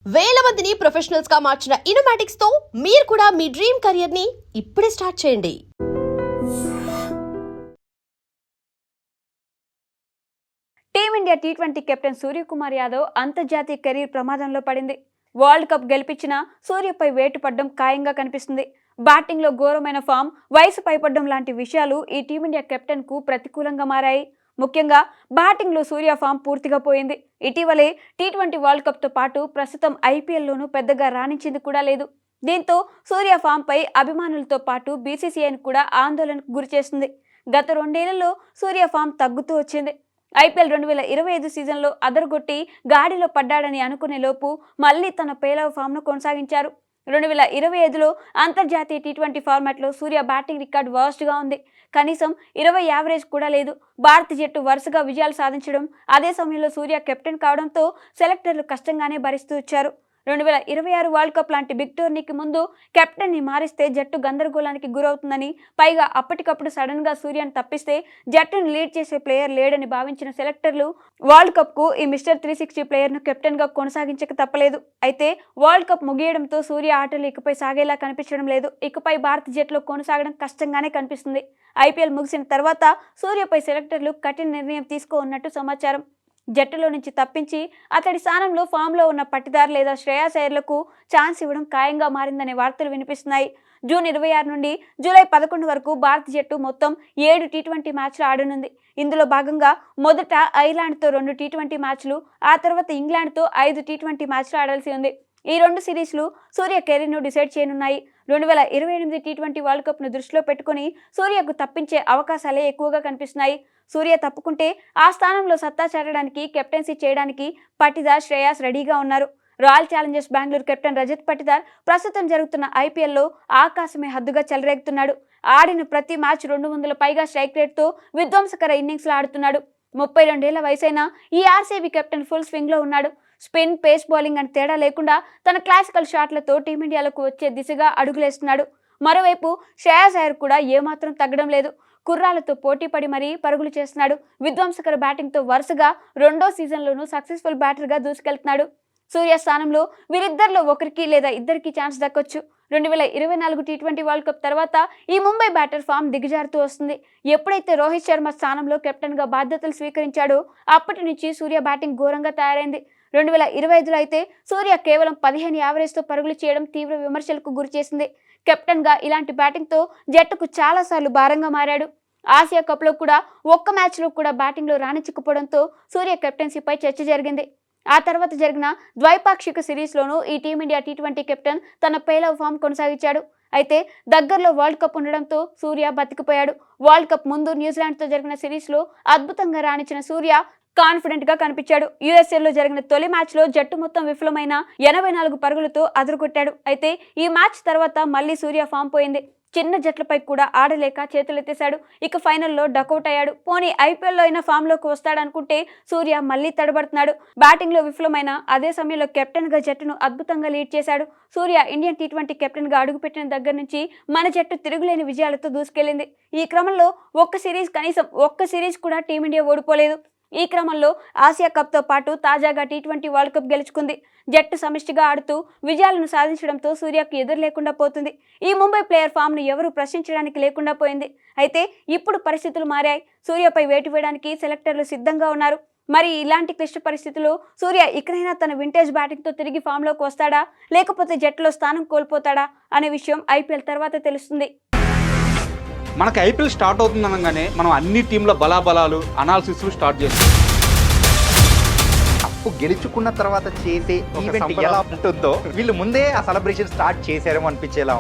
వేల మందిని ప్రొఫెషనల్స్ గా మార్చిన ఇనోమాటిక్స్ తో మీరు కూడా మీ డ్రీమ్ కెరియర్ ని ఇప్పుడే స్టార్ట్ చేయండి. Team India T20 captain Suryakumar Yadav అంతర్జాతీయ కెరీర్ ప్రమాదంలో పడింది. వరల్డ్ కప్ గెలిపించిన సూర్యపై వేటు పడ్డం ఖాయంగా కనిపిస్తుంది. బ్యాటింగ్ లో ఘోరమైన ఫామ్, వయసు పైపడ్డం లాంటి విషయాలు ఈ టీమిండియా కెప్టెన్ కు ప్రతికూలంగా మారాయి. ముఖ్యంగా బ్యాటింగ్ లో సూర్య ఫామ్ పూర్తిగా పోయింది. ఇటీవలే టీ20 వరల్డ్ కప్ తో పాటు ప్రస్తుతం ఐపీఎల్లోనూ పెద్దగా రాణించింది కూడా లేదు. దీంతో సూర్య ఫామ్ పై అభిమానులతో పాటు బీసీసీఐని కూడా ఆందోళనకు గురిచేస్తుంది. గత 2 ఏళ్లలో సూర్య ఫామ్ తగ్గుతూ వచ్చింది. ఐపీఎల్ 2025 సీజన్లో అదరగొట్టి గాడిలో పడ్డాడని అనుకునే లోపు మళ్లీ తన పేలవ ఫామ్ను కొనసాగించారు. 2025లో అంతర్జాతీయ టీ20 ఫార్మాట్లో సూర్య బ్యాటింగ్ రికార్డు వర్స్ట్గా ఉంది. కనీసం 20 యావరేజ్ కూడా లేదు. భారత జట్టు వరుసగా విజయాలు సాధించడం, అదే సమయంలో సూర్య కెప్టెన్ కావడంతో సెలెక్టర్లు కష్టంగానే భరిస్తూ వచ్చారు. 2026 వరల్డ్ కప్ లాంటి బిగ్ టోర్నీకి ముందు కెప్టెన్ ని మారిస్తే జట్టు గందరగోళానికి గురవుతుందని, పైగా అప్పటికప్పుడు సడన్ గా సూర్యను తప్పిస్తే జట్టును లీడ్ చేసే ప్లేయర్ లేడని భావించిన సెలెక్టర్లు వరల్డ్ కప్ కు ఈ మిస్టర్ 360 ప్లేయర్ ను కెప్టెన్ గా కొనసాగించక తప్పలేదు. అయితే వరల్డ్ కప్ ముగియడంతో సూర్య ఆటలు ఇకపై సాగేలా కనిపించడం లేదు. ఇకపై భారత జట్టులో కొనసాగడం కష్టంగానే కనిపిస్తుంది. ఐపీఎల్ ముగిసిన తర్వాత సూర్యపై సెలెక్టర్లు కఠిన నిర్ణయం తీసుకోనున్నట్టు సమాచారం. జట్టులో నుంచి తప్పించి అతడి స్థానంలో ఫామ్లో ఉన్న పట్టిదార్ లేదా శ్రేయాస్ అయ్యర్లకు ఛాన్స్ ఇవ్వడం ఖాయంగా మారిందనే వార్తలు వినిపిస్తున్నాయి. జూన్ 26 నుండి జూలై 11 వరకు భారత జట్టు మొత్తం 7 టీ20 మ్యాచ్లు ఆడనుంది. ఇందులో భాగంగా మొదట ఐర్లాండ్తో 2 టీ20 మ్యాచ్లు, ఆ తర్వాత ఇంగ్లాండ్తో 5 టీ20 మ్యాచ్లు ఆడాల్సి ఉంది. ఈ 2 సిరీస్లు సూర్య కెరీర్ను డిసైడ్ చేయనున్నాయి. 2028 టీ20 వరల్డ్ కప్ను దృష్టిలో పెట్టుకుని సూర్యకు తప్పించే అవకాశాలే ఎక్కువగా కనిపిస్తున్నాయి. సూర్య తప్పుకుంటే ఆ స్థానంలో సత్తా చాటడానికి, కెప్టెన్సీ చేయడానికి పట్టిదార్, శ్రేయాస్ రెడీగా ఉన్నారు. Royal Challengers Bengaluru captain Rajat Patidar ప్రస్తుతం జరుగుతున్న ఐపీఎల్లో ఆకాశమే హద్దుగా చెలరేగుతున్నాడు. ఆడిన ప్రతి మ్యాచ్ 200 పైగా స్ట్రైక్ రేట్తో విధ్వంసకర ఇన్నింగ్స్లు ఆడుతున్నాడు. 32 ఏళ్ల వయసైన ఈ ఆర్సీబీ కెప్టెన్ ఫుల్ స్వింగ్లో ఉన్నాడు. స్పిన్, పేస్ బౌలింగ్ అని తేడా లేకుండా తన క్లాసికల్ షాట్లతో టీమిండియాలకు వచ్చే దిశగా అడుగులేస్తున్నాడు. మరోవైపు శ్రేయాస్ అయ్యర్ కూడా ఏమాత్రం తగ్గడం లేదు. కుర్రాలతో పోటీపడి మరీ పరుగులు చేస్తున్నాడు. విధ్వంసకర బ్యాటింగ్తో వరుసగా 2వ సీజన్లోనూ సక్సెస్ఫుల్ బ్యాటర్గా దూసుకెళ్తున్నాడు. సూర్య స్థానంలో వీరిద్దరిలో ఒకరికి లేదా ఇద్దరికి ఛాన్స్ దక్కొచ్చు. 2024 టీ20 వరల్డ్ కప్ తర్వాత ఈ ముంబై బ్యాటర్ ఫామ్ దిగజారుతూ వస్తుంది. ఎప్పుడైతే రోహిత్ శర్మ స్థానంలో కెప్టెన్గా బాధ్యతలు స్వీకరించాడో అప్పటి నుంచి సూర్య బ్యాటింగ్ ఘోరంగా తయారైంది. 2025లో అయితే సూర్య కేవలం 15 యావరేజ్తో పరుగులు చేయడం తీవ్ర విమర్శలకు గురిచేసింది. కెప్టెన్గా ఇలాంటి బ్యాటింగ్తో జట్టుకు చాలాసార్లు భారంగా మారాడు. ఆసియా కప్లో కూడా ఒక్క మ్యాచ్లో కూడా బ్యాటింగ్లో రాణించకపోవడంతో సూర్య కెప్టెన్సీపై చర్చ జరిగింది. ఆ తర్వాత జరిగిన ద్వైపాక్షిక సిరీస్లోనూ ఈ టీమిండియా టీ20 కెప్టెన్ తన పేలవ ఫామ్ కొనసాగించాడు. అయితే దగ్గరలో వరల్డ్ కప్ ఉండడంతో సూర్య బతికిపోయాడు. వరల్డ్ కప్ ముందు న్యూజిలాండ్తో జరిగిన సిరీస్లో అద్భుతంగా రాణించిన సూర్య కాన్ఫిడెంట్ గా కనిపించాడు. యుఎస్ఏలో జరిగిన తొలి మ్యాచ్ లో జట్టు మొత్తం విఫలమైన 84 పరుగులతో అదరగొట్టాడు. అయితే ఈ మ్యాచ్ తర్వాత మళ్లీ సూర్య ఫామ్ పోయింది. చిన్న జట్లపై కూడా ఆడలేక చేతులెత్తేశాడు. ఇక ఫైనల్లో డకౌట్ అయ్యాడు. పోనీ ఐపీఎల్లో అయినా ఫామ్ లోకి వస్తాడనుకుంటే సూర్య మళ్లీ తడబడుతున్నాడు. బ్యాటింగ్ లో విఫలమైన అదే సమయంలో కెప్టెన్ గా జట్టును అద్భుతంగా లీడ్ చేశాడు. సూర్య ఇండియన్ టీ20 కెప్టెన్ గా అడుగుపెట్టిన దగ్గర నుంచి మన జట్టు తిరుగులేని విజయాలతో దూసుకెళ్లింది. ఈ క్రమంలో కనీసం ఒక్క సిరీస్ కూడా టీమిండియా ఓడిపోలేదు. ఈ క్రమంలో ఆసియా కప్తో పాటు తాజాగా టీ20 వరల్డ్ కప్ గెలుచుకుంది. జట్టు సమిష్టిగా ఆడుతూ విజయాలను సాధించడంతో సూర్యకు ఎదురు లేకుండా పోతుంది. ఈ ముంబై ప్లేయర్ ఫామ్ను ఎవరూ ప్రశ్నించడానికి లేకుండా పోయింది. అయితే ఇప్పుడు పరిస్థితులు మారాయి. సూర్యపై వేటు వేయడానికి సెలెక్టర్లు సిద్ధంగా ఉన్నారు. మరి ఇలాంటి క్లిష్ట పరిస్థితుల్లో సూర్య ఇకనైనా తన వింటేజ్ బ్యాటింగ్తో తిరిగి ఫామ్లోకి వస్తాడా, లేకపోతే జట్టులో స్థానం కోల్పోతాడా అనే విషయం ఐపీఎల్ తర్వాత తెలుస్తుంది. మనకి ఐపీఎల్ స్టార్ట్ అవుతుంది అనగానే మనం అన్ని టీంల బలాబలాలు అనాలిసిస్ స్టార్ట్ చేస్తాం. కప్పు గెలుచుకున్న తర్వాత చేసే ఈవెంట్ ఎలా ఉంటుందో వీళ్ళు ముందే ఆ సెలబ్రేషన్ స్టార్ట్ చేశారేమో అనిపించేలా ఉంది.